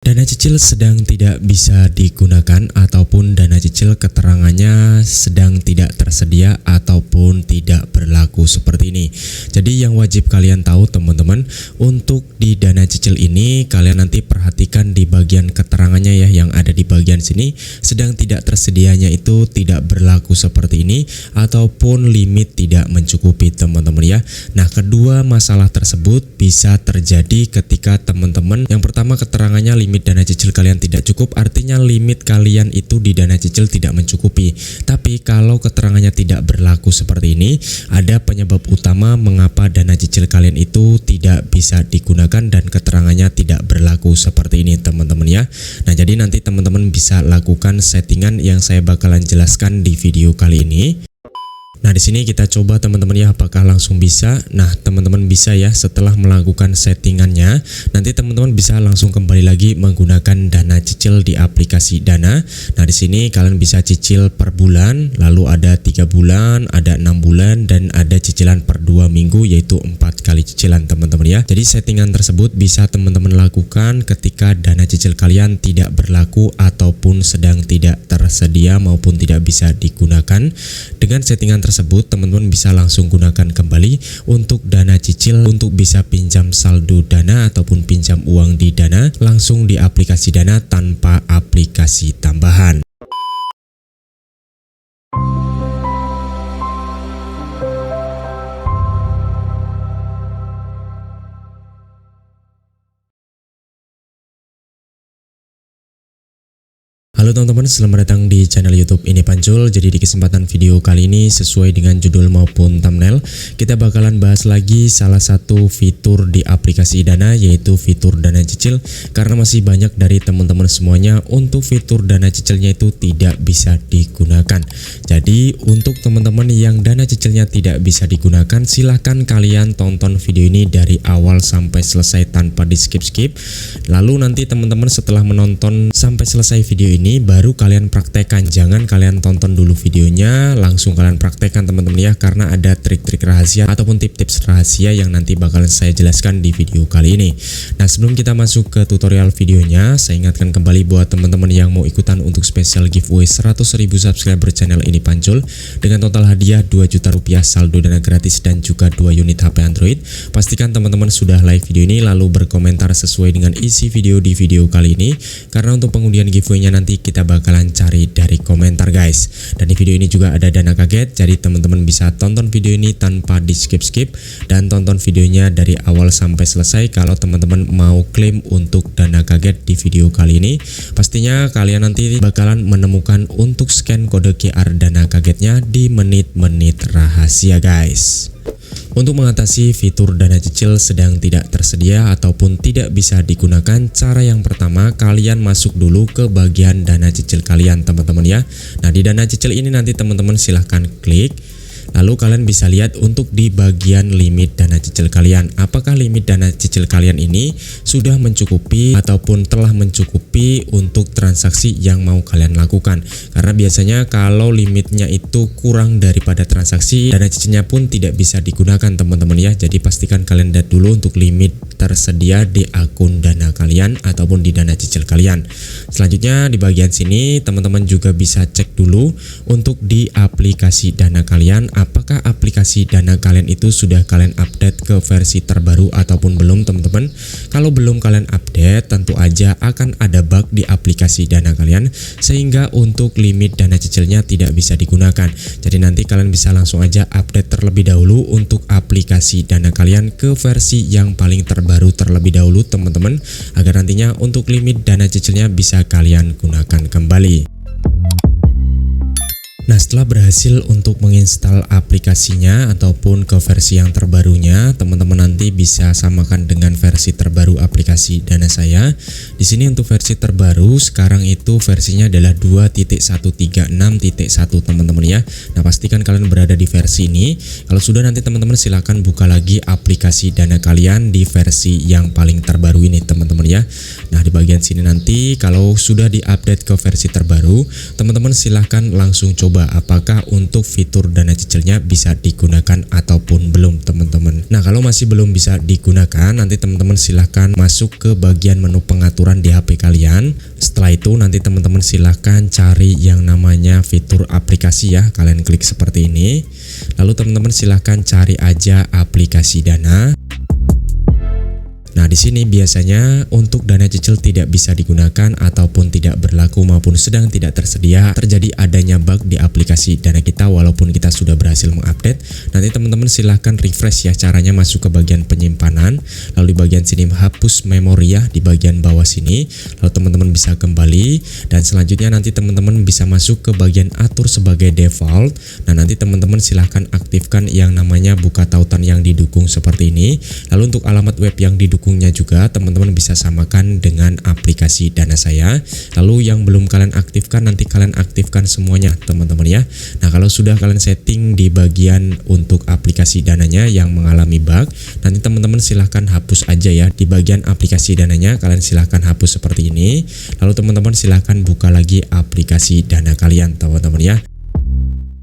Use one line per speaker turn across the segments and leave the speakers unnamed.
Dana cicil sedang tidak bisa digunakan ataupun dana cicil keterangannya sedang tidak tersedia ataupun tidak berlaku seperti ini. Jadi yang wajib kalian tahu teman-teman, untuk di dana cicil ini kalian nanti perhatikan di bagian keterangannya ya, yang ada di bagian sini sedang tidak tersedianya itu tidak berlaku seperti ini ataupun limit tidak mencukupi teman-teman ya. Nah, kedua masalah tersebut bisa terjadi ketika teman-teman yang pertama keterangannya limit dana cicil kalian tidak cukup, artinya limit kalian itu di dana cicil tidak mencukupi. Tapi kalau keterangannya tidak berlaku seperti ini, ada penyebab utama mengapa dana cicil kalian itu tidak bisa digunakan dan keterangannya tidak berlaku seperti ini teman-teman ya. Nah, jadi nanti teman-teman bisa lakukan settingan yang saya bakalan jelaskan di video kali ini. Nah, di sini kita coba teman-teman ya, apakah langsung bisa. Nah, teman-teman bisa ya, setelah melakukan settingannya, nanti teman-teman bisa langsung kembali lagi menggunakan dana cicil di aplikasi Dana. Nah, di sini kalian bisa cicil per bulan, lalu ada 3 bulan, ada 6 bulan, dan ada cicilan per 2 minggu, yaitu 4 kali cicilan teman-teman ya. Jadi settingan tersebut bisa teman-teman lakukan ketika dana cicil kalian tidak berlaku ataupun sedang tidak tersedia maupun tidak bisa digunakan. Dengan settingan tersebut teman-teman bisa langsung gunakan kembali untuk dana cicil untuk bisa pinjam saldo Dana ataupun pinjam uang di Dana langsung di aplikasi Dana tanpa aplikasi tambahan. Halo teman-teman, selamat datang di channel YouTube Ini Pancul. Jadi di kesempatan video kali ini sesuai dengan judul maupun thumbnail, kita bakalan bahas lagi salah satu fitur di aplikasi Dana, yaitu fitur dana cicil. Karena masih banyak dari teman-teman semuanya untuk fitur dana cicilnya itu tidak bisa digunakan. Jadi untuk teman-teman yang dana cicilnya tidak bisa digunakan, silahkan kalian tonton video ini dari awal sampai selesai tanpa di skip-skip. Lalu nanti teman-teman setelah menonton sampai selesai video ini baru kalian praktekkan, jangan kalian tonton dulu videonya langsung kalian praktekkan teman-teman ya, karena ada trik-trik rahasia ataupun tips-tips rahasia yang nanti bakalan saya jelaskan di video kali ini. Nah, sebelum kita masuk ke tutorial videonya, saya ingatkan kembali buat teman-teman yang mau ikutan untuk spesial giveaway 100.000 subscriber channel Ini Pancul dengan total hadiah 2 juta rupiah, saldo Dana gratis dan juga 2 unit HP Android. Pastikan teman-teman sudah like video ini lalu berkomentar sesuai dengan isi video di video kali ini, karena untuk pengundian giveaway-nya nanti kita bakalan cari dari komentar guys. Dan di video ini juga ada dana kaget, jadi teman-teman bisa tonton video ini tanpa di skip-skip dan tonton videonya dari awal sampai selesai kalau teman-teman mau klaim untuk dana kaget di video kali ini. Pastinya kalian nanti bakalan menemukan untuk scan kode QR dana kagetnya di menit-menit rahasia guys. Untuk mengatasi fitur dana cicil sedang tidak tersedia ataupun tidak bisa digunakan, cara yang pertama kalian masuk dulu ke bagian dana cicil kalian teman-teman ya. Nah, di dana cicil ini nanti teman-teman silahkan klik. Lalu kalian bisa lihat untuk di bagian limit dana cicil kalian, apakah limit dana cicil kalian ini sudah mencukupi ataupun telah mencukupi untuk transaksi yang mau kalian lakukan. Karena biasanya kalau limitnya itu kurang daripada transaksi, dana cicilnya pun tidak bisa digunakan teman-teman ya. Jadi pastikan kalian lihat dulu untuk limit tersedia di akun Dana kalian ataupun di dana cicil kalian. Selanjutnya di bagian sini teman-teman juga bisa cek dulu untuk di aplikasi Dana kalian, apakah aplikasi Dana kalian itu sudah kalian update ke versi terbaru ataupun belum teman-teman. Kalau belum kalian update, tentu aja akan ada bug di aplikasi Dana kalian sehingga untuk limit dana cicilnya tidak bisa digunakan. Jadi nanti kalian bisa langsung aja update terlebih dahulu untuk aplikasi Dana kalian ke versi yang paling terbaru terlebih dahulu teman-teman, agar nantinya untuk limit dana cicilnya bisa kalian gunakan kembali. Nah, setelah berhasil untuk menginstal aplikasinya ataupun ke versi yang terbarunya, teman-teman nanti bisa samakan dengan versi terbaru aplikasi Dana saya. Di sini untuk versi terbaru sekarang itu versinya adalah 2.136.1 teman-teman ya. Nah, pastikan kalian berada di versi ini. Kalau sudah, nanti teman-teman silahkan buka lagi aplikasi Dana kalian di versi yang paling terbaru ini teman-teman ya. Nah, di bagian sini nanti kalau sudah diupdate ke versi terbaru, teman-teman silahkan langsung coba coba apakah untuk fitur dana cicilnya bisa digunakan ataupun belum teman-teman. Nah, kalau masih belum bisa digunakan, nanti teman-teman silahkan masuk ke bagian menu pengaturan di HP kalian. Setelah itu nanti teman-teman silahkan cari yang namanya fitur aplikasi ya. Kalian klik seperti ini. Lalu teman-teman silahkan cari aja aplikasi Dana. Nah, di sini biasanya untuk dana cicil tidak bisa digunakan ataupun tidak berlaku maupun sedang tidak tersedia, terjadi adanya bug di aplikasi Dana kita walaupun kita sudah berhasil mengupdate. Nanti teman-teman silahkan refresh ya, caranya masuk ke bagian penyimpanan, lalu di bagian sini hapus memori ya, di bagian bawah sini. Lalu teman-teman bisa kembali dan selanjutnya nanti teman-teman bisa masuk ke bagian atur sebagai default. Nah, nanti teman-teman silahkan aktifkan yang namanya buka tautan yang didukung seperti ini. Lalu untuk alamat web yang didukungnya juga teman-teman bisa samakan dengan aplikasi Dana saya. Lalu yang belum kalian aktifkan nanti kalian aktifkan semuanya teman-teman ya. Nah, kalau sudah kalian setting di bagian untuk aplikasi Dananya yang mengalami bug, nanti teman-teman silahkan hapus aja ya. Di bagian aplikasi Dananya kalian silahkan hapus seperti ini. Lalu teman-teman silahkan buka lagi aplikasi Dana kalian teman-teman ya.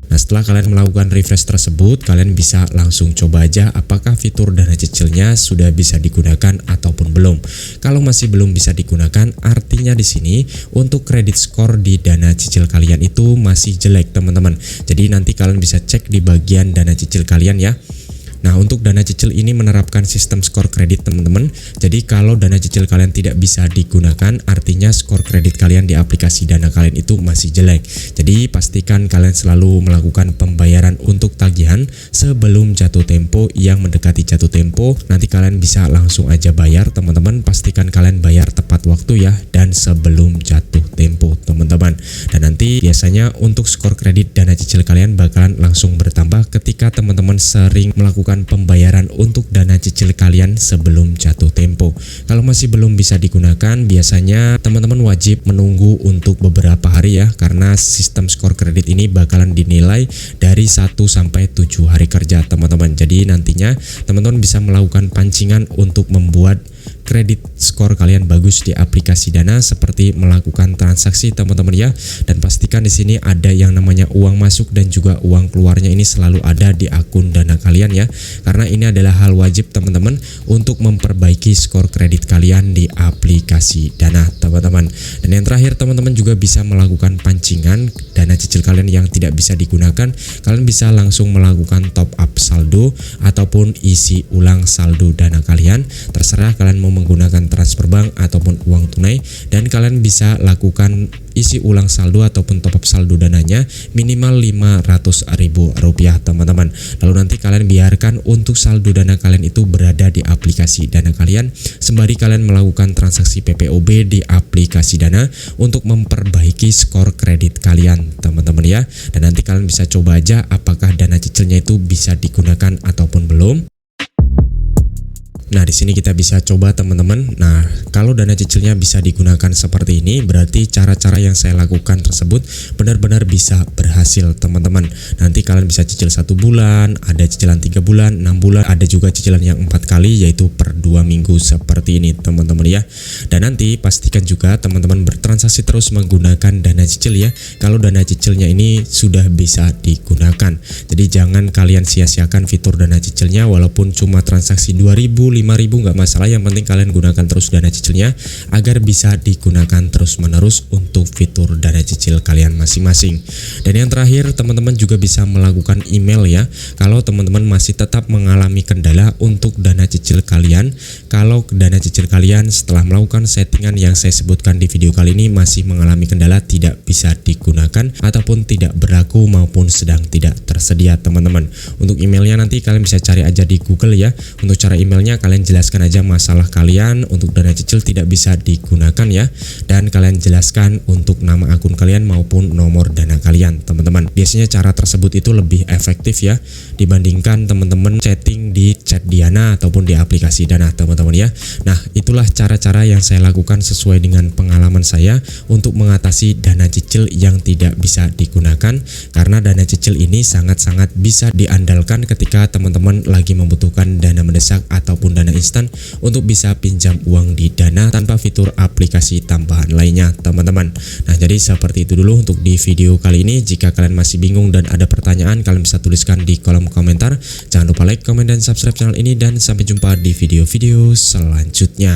Nah, setelah kalian melakukan refresh tersebut, kalian bisa langsung coba aja apakah fitur dana cicilnya sudah bisa digunakan ataupun belum. Kalau masih belum bisa digunakan, artinya di sini untuk kredit skor di dana cicil kalian itu masih jelek teman-teman. Jadi nanti kalian bisa cek di bagian dana cicil kalian ya. Nah, untuk dana cicil ini menerapkan sistem skor kredit teman-teman. Jadi kalau dana cicil kalian tidak bisa digunakan, artinya skor kredit kalian di aplikasi Dana kalian itu masih jelek. Jadi pastikan kalian selalu melakukan pembayaran untuk tagihan sebelum jatuh tempo. Yang mendekati jatuh tempo, nanti kalian bisa langsung aja bayar teman-teman. Pastikan kalian bayar tepat waktu ya, dan sebelum jatuh tempo teman-teman. Dan nanti biasanya untuk skor kredit dana cicil kalian bakalan langsung bertambah ketika teman-teman sering melakukan pembayaran untuk dana cicil kalian sebelum jatuh tempo. Kalau masih belum bisa digunakan, biasanya teman-teman wajib menunggu untuk beberapa hari ya, karena sistem skor kredit ini bakalan dinilai dari 1 sampai 7 hari kerja teman-teman. Jadi nantinya teman-teman bisa melakukan pancingan untuk membuat kredit skor kalian bagus di aplikasi Dana seperti melakukan transaksi teman-teman ya. Dan pastikan di sini ada yang namanya uang masuk dan juga uang keluarnya ini selalu ada di akun Dana kalian ya. Karena ini adalah hal wajib teman-teman untuk memperbaiki skor kredit kalian di aplikasi Dana teman-teman. Dan yang terakhir teman-teman juga bisa melakukan pancingan dana cicil kalian yang tidak bisa digunakan. Kalian bisa langsung melakukan top up saldo ataupun isi ulang saldo Dana kalian. Terserah kalian mau menggunakan transfer bank ataupun uang tunai, dan kalian bisa lakukan isi ulang saldo ataupun top up saldo dananya minimal Rp500.000 teman-teman. Lalu nanti kalian biarkan untuk saldo Dana kalian itu berada di aplikasi Dana kalian sembari kalian melakukan transaksi PPOB di aplikasi Dana untuk memperbaiki skor kredit kalian teman-teman ya. Dan nanti kalian bisa coba aja apakah dana cicilnya itu bisa digunakan ataupun belum. Nah, di sini kita bisa coba teman-teman. Nah, kalau dana cicilnya bisa digunakan seperti ini, berarti cara-cara yang saya lakukan tersebut benar-benar bisa berhasil teman-teman. Nanti kalian bisa cicil 1 bulan, ada cicilan 3 bulan, 6 bulan, ada juga cicilan yang 4 kali yaitu per 2 minggu seperti ini teman-teman ya. Dan nanti pastikan juga teman-teman bertransaksi terus menggunakan dana cicil ya. Kalau dana cicilnya ini sudah bisa digunakan. Jadi jangan kalian sia-siakan fitur dana cicilnya walaupun cuma transaksi 2.000, 5.000 nggak masalah, yang penting kalian gunakan terus dana cicilnya agar bisa digunakan terus menerus untuk fitur dana cicil kalian masing-masing. Dan yang terakhir teman-teman juga bisa melakukan email ya, kalau teman-teman masih tetap mengalami kendala untuk dana cicil kalian. Kalau dana cicil kalian setelah melakukan settingan yang saya sebutkan di video kali ini masih mengalami kendala, tidak bisa digunakan ataupun tidak berlaku maupun sedang tidak tersedia teman-teman. Untuk emailnya nanti kalian bisa cari aja di Google ya. Untuk cara emailnya kalian jelaskan aja masalah kalian untuk dana cicil tidak bisa digunakan ya, dan kalian jelaskan untuk nama akun kalian maupun nomor dana kalian teman-teman. Biasanya cara tersebut itu lebih efektif ya dibandingkan teman-teman chatting di chat Dana ataupun di aplikasi Dana teman-teman ya. Nah, itulah cara-cara yang saya lakukan sesuai dengan pengalaman saya untuk mengatasi dana cicil yang tidak bisa digunakan, karena dana cicil ini sangat-sangat bisa diandalkan ketika teman-teman lagi membutuhkan dana mendesak ataupun dana instan untuk bisa pinjam uang di Dana tanpa fitur aplikasi tambahan lainnya teman-teman. Nah, jadi seperti itu dulu untuk di video kali ini. Jika kalian masih bingung dan ada pertanyaan, kalian bisa tuliskan di kolom komentar. Jangan lupa like, komen, dan subscribe channel ini, dan sampai jumpa di video-video selanjutnya.